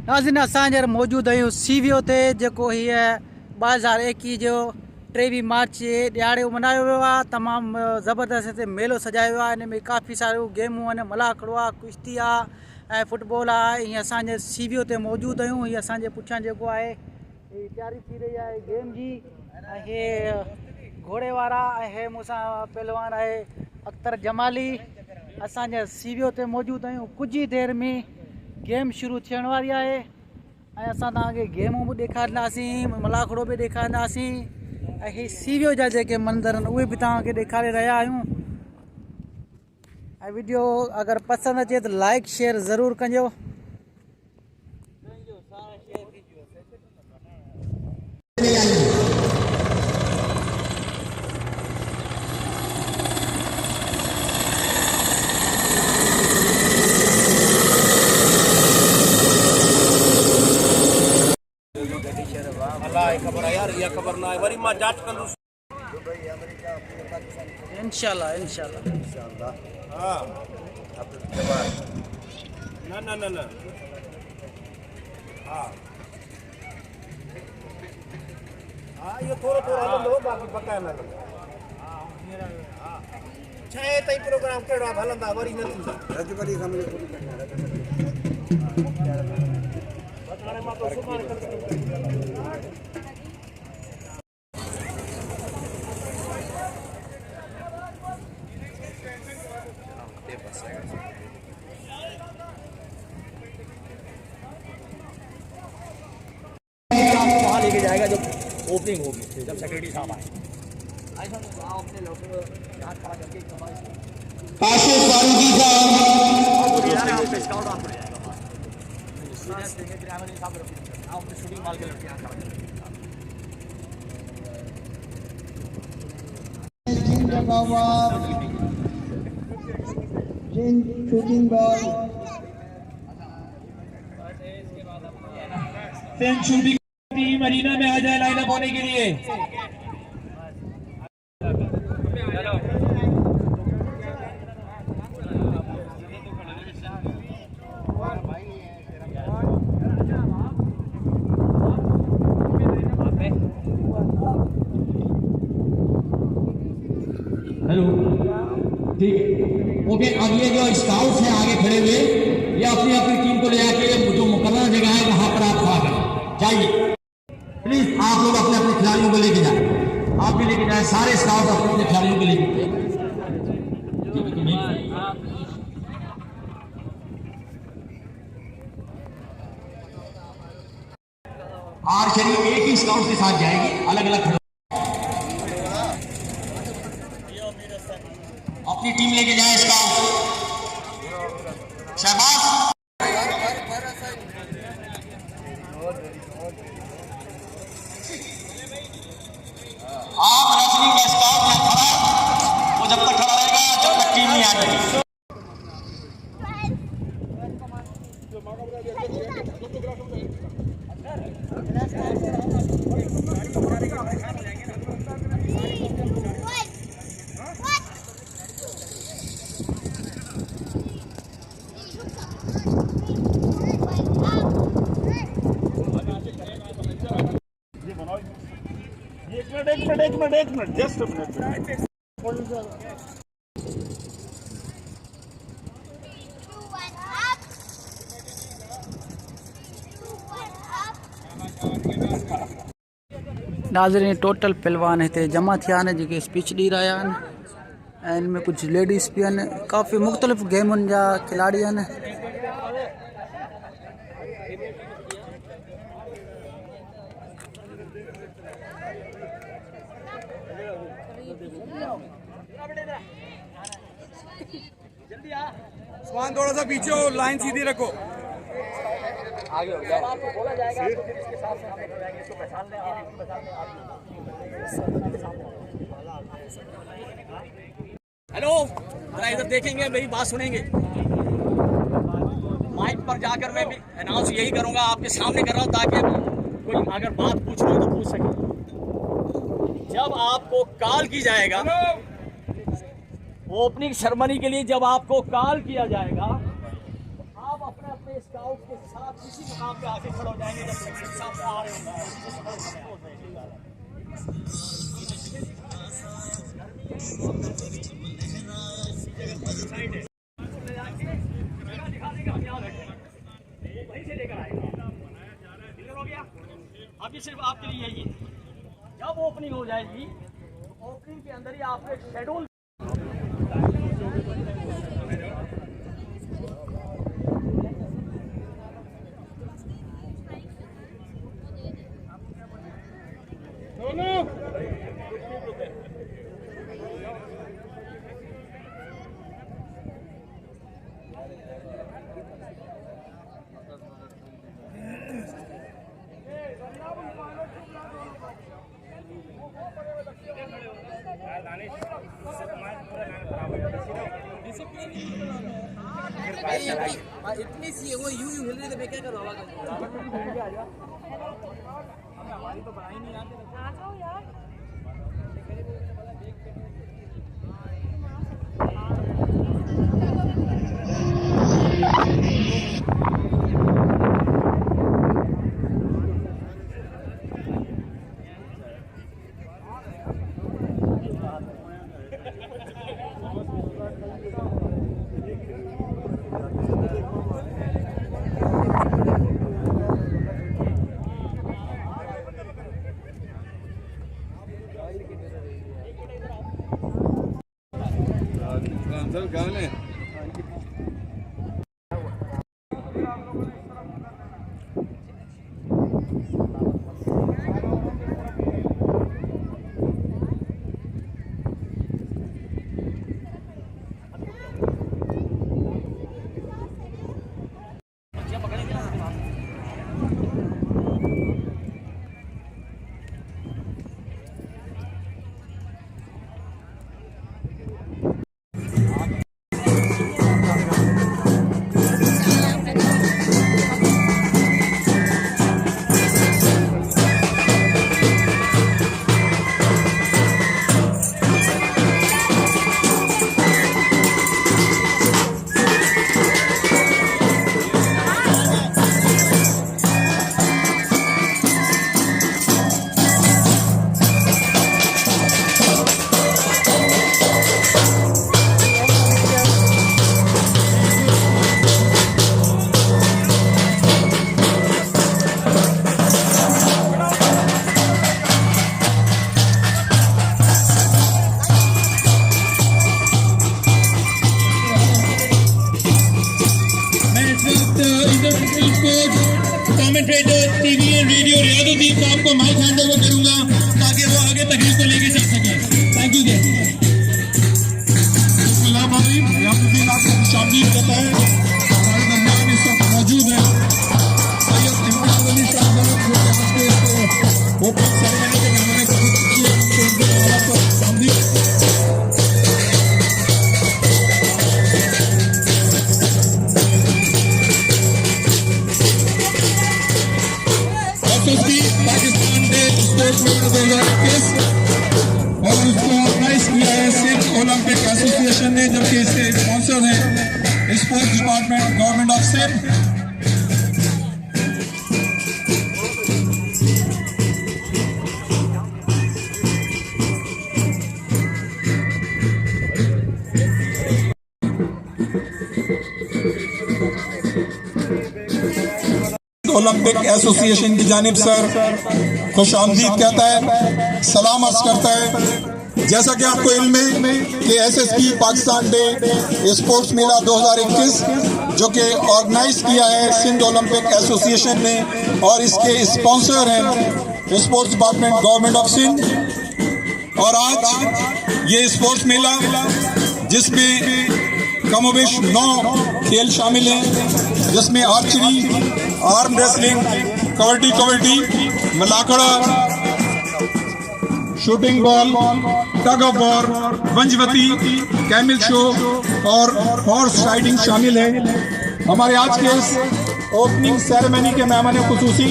नाज़रीन असां मौजूद आहियूं सीवियो ते जेको हीअ 2021 जो 23 मार्च ॾियारे मल्हायो वियो आहे। तमामु ज़बरदस्त हिते मेलो सजायो आहे। इन में काफ़ी सारियूं गेमूं आहिनि, मलाखड़ो आहे, कुश्ती आहे ऐं फुटबॉल आहे। हीअं असांजे सीवियो ते मौजूद आहियूं। हीअ असांजे पुठियां जेको आहे तयारी थी रही आहे गेम जी। ऐं हे घोड़े वारा ऐं हे मूंसां पहलवान आहे अख्तर जमाली। असांजे सीवियो ते मौजूद आहियूं। कुझु ई देरि में गेम शुरू थियण वारी आहे ऐं असां तव्हांखे गेमूं बि ॾेखारींदासीं, मलाखड़ो बि ॾेखारींदासीं ऐं ही सीवियो जा जेके मंदर आहिनि उहे बि तव्हांखे ॾेखारे रहिया आहियूं। ऐं वीडियो अगरि पसंदि अचे त लाइक शेयर ज़रूरु कजो। खबर है यार, ये खबर ना है वरी मां जांच कंदुस इंशाल्लाह। हां ना हां ये थोड़ा हलो बाकी पक्का ना छे तई प्रोग्राम केड़ो हलंदा वरी न थींदा रजबरी समझ बताने मां तो सुमान वहाँ लेके जाएगा जब ओपनिंग होगी, जब सेक्रेटरी साहब आए। अपने लोग यहाँ खड़ा करके शूटिंग माल के लड़के यहाँ खड़ा shooting ball shooting team arena में आ जाए लाइनअप होने के लिए। हेलो, ठीक है, ओके। अब ये जो स्काउट्स हैं आगे खड़े हुए, ये अपनी अपनी टीम को ले जाके जो मुकर्रर जगह है वहां पर आप खड़ा करें। जाइए प्लीज, आप लोग अपने अपने खिलाड़ियों को लेके जाए, आप भी लेके जाए, सारे स्काउट अपने अपने खिलाड़ियों को लेके। आर्चरी एक ही स्काउट के साथ जाएगी, अलग अलग अपनी टीम लेके जाए स्काउट। शाबाश। आप रेफरी का स्काउट में खड़ा, वो जब तक खड़ा रहेगा जब तक टीम नहीं आएगी। एक मिनट जस्ट अ मिनट। नाज़रीन टोटल पहलवान हिते जमा थिया आहिनि जेके स्पीच ॾेई रहिया आहिनि ऐं इन में कुझु लेडीज़ बि आहिनि। काफ़ी मुख़्तलिफ़ गेमुनि जा खिलाड़ी आहिनि। स्वान थोड़ा सा पीछे हो, लाइन सीधी रखो। आगे हो गया। आपको बोला जाएगा तो फिर इसके साथ हम हो जाएंगे, इसको पहचान लें आप, हेलो जरा इधर देखेंगे, मेरी बात सुनेंगे। माइक पर जाकर मैं भी अनाउंस यही करूंगा, आपके सामने कर रहा हूं ताकि कोई अगर बात पूछनी हो तो पूछ सके। जब आपको कॉल की जाएगा ओपनिंग सेरेमनी के लिए, जब आपको कॉल किया जाएगा, आप अपने अपने स्काउट के साथ किसी मुकाम पे आके खड़े हो जाएंगे जब सेक्रेटरी साहब आ रहे होंगे। वहीं से लेकर आएगा। क्लियर हो गया? अभी सिर्फ आपके लिए यही है, जब ओपनिंग हो जाएगी तो ओपनिंग के अंदर ही आपको एक शेड्यूल इतनी सी है वो यूं हिल रही थी, मैं क्या करूँ? हमारी तो बनाई नहीं आती। आ जाओ यार। गाने commentator TV and radio Riyazuddin साहब को माइक हैंड ओवर करूंगा ताकि वो आगे तकरीर को लेके चल सके। Thank you. रियाजुद्दीन आपको खुशामदीद कहता है। हमारे दरमियान इस वक्त मौजूद है सैयद इम्तियाज अली शाह साहब, जो ओपनिंग सेरेमनी के मेहमान पाकिस्तान डे स्पोर्ट्स मेला 2021 और उसको ऑर्गेनाइज किया है सिंध ओलंपिक एसोसिएशन ने, जबकि इसके स्पॉन्सर हैं sports department government of Sindh. Olympic association की जानिब सर खुशामदीद कहता है, सलाम अर्ज करता है। जैसा कि आपको इल्म है कि एसएसपी पाकिस्तान डे स्पोर्ट्स मेला 2021 जो कि ऑर्गेनाइज किया है सिंध ओलंपिक एसोसिएशन ने और इसके स्पॉन्सर हैं sports department government of Sindh. और आज ये स्पोर्ट्स मेला जिसमें कमोबेश 9 खेल शामिल हैं, जिसमें आर्चरी, आर्म रेसलिंग, कबड्डी, मलाकड़ा, shooting ball, tug of war, पंचवती, कैमिल शो और हॉर्स राइडिंग शामिल है। हमारे आज के इस ओपनिंग सेरेमनी के मेहमान खुसूसी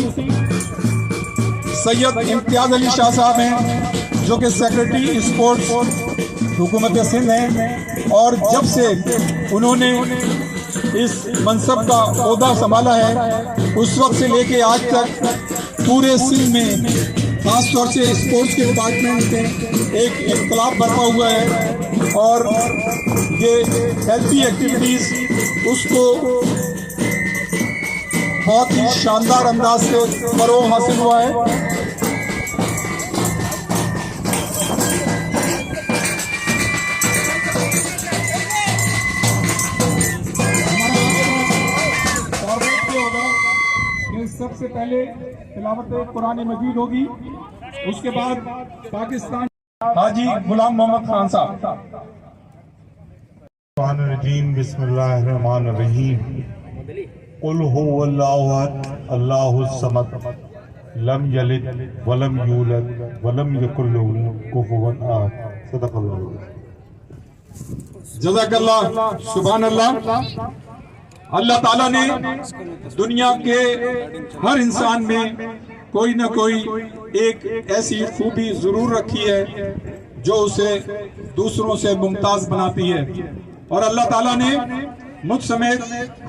सैयद इम्तियाज अली शाह साहब हैं, जो कि सेक्रेटरी स्पोर्ट्स हुकूमत सिंध हैं। और जब से उन्होंने इस मनसब का ओहदा संभाला है, उस वक्त से लेके आज तक पूरे सिंध में खास तौर से स्पोर्ट्स के डिपार्टमेंट में एक इनकलाब बरपा हुआ है और ये हेल्थी एक्टिविटीज़ उसको बहुत ही शानदार अंदाज से फरोग हासिल हुआ है। सबसे पहले तिलावत कुरान मजीद होगी, उसके बाद पाकिस्तान हाजी गुलाम मोहम्मद खान साहब। बिस्मिल्लाहिर्रहमानिर्रहीम। कुल हुवल्लाहु अहद अल्लाहुस समद लम यलिद वलम यूलद वलम यकुल लहू कुफुवन अहद। सदक़ल्लाहु। जज़ाकल्लाह, सुभान अल्लाह। अल्लाह ताला ने दुनिया के हर इंसान में कोई ना कोई एक ऐसी खूबी जरूर रखी है जो उसे दूसरों से मुमताज बनाती है, और अल्लाह ताला ने मुझ समेत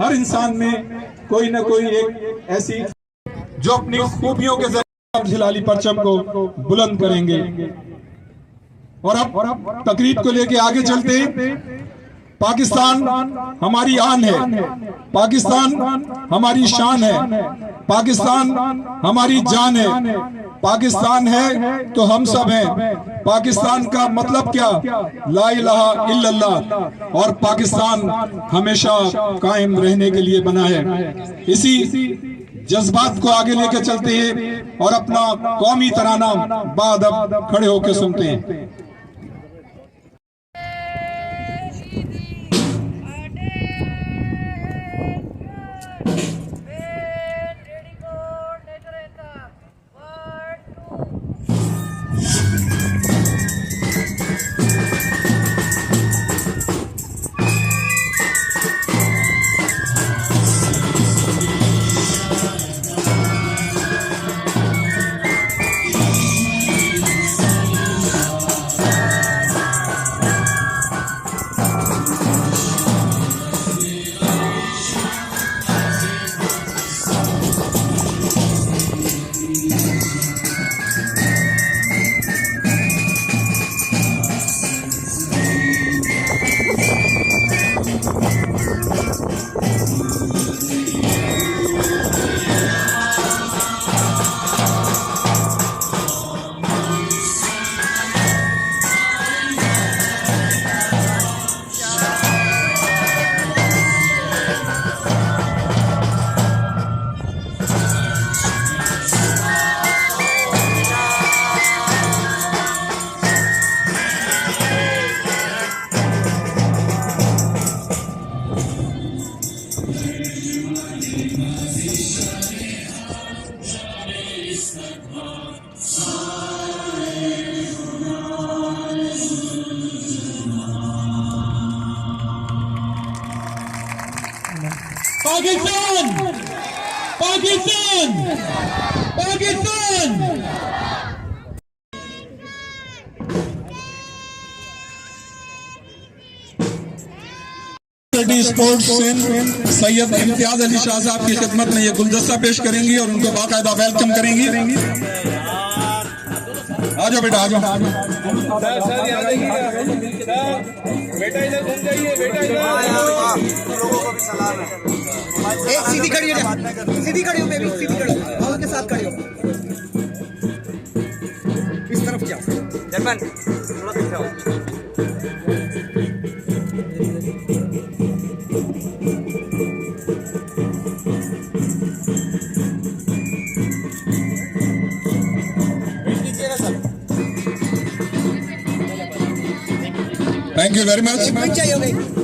हर इंसान में कोई ना कोई एक ऐसी जो अपनी खूबियों के जरिए हिलाली परचम को बुलंद करेंगे। और अब तकरीब को लेके आगे चलते हैं। पाकिस्तान हमारी आन है, पाकिस्तान हमारी शान है, पाकिस्तान हमारी जान है, पाकिस्तान है तो हम सब हैं। पाकिस्तान का मतलब क्या? ला इलाहा इल्लल्लाह, और पाकिस्तान हमेशा कायम रहने के लिए बना है। इसी जज्बात को आगे लेकर चलते हैं और अपना कौमी तराना बाअदब खड़े होकर सुनते हैं। पाकिस्तान, पाकिस्तान, पाकिस्तान। स्पोर्ट्स सिंध सैयद इम्तियाज अली शाह साहब की खिदमत में ये गुलदस्ता पेश करेंगी और उनको बाकायदा वेलकम करेंगी। आ जाओ बेटा, आ जाओ। बेटा इधर घूम जाइए, बेटा इधर। लोगों को भी सलाम है। सीधी खड़ी हो, सीधी खड़ी हो बेबी, सीधी खड़ी हो, बाबा के साथ खड़ी हो। इस तरफ जाओ जर्मन, थोड़ा पीछे आओ। Thank you very much. चाहिए हो गई।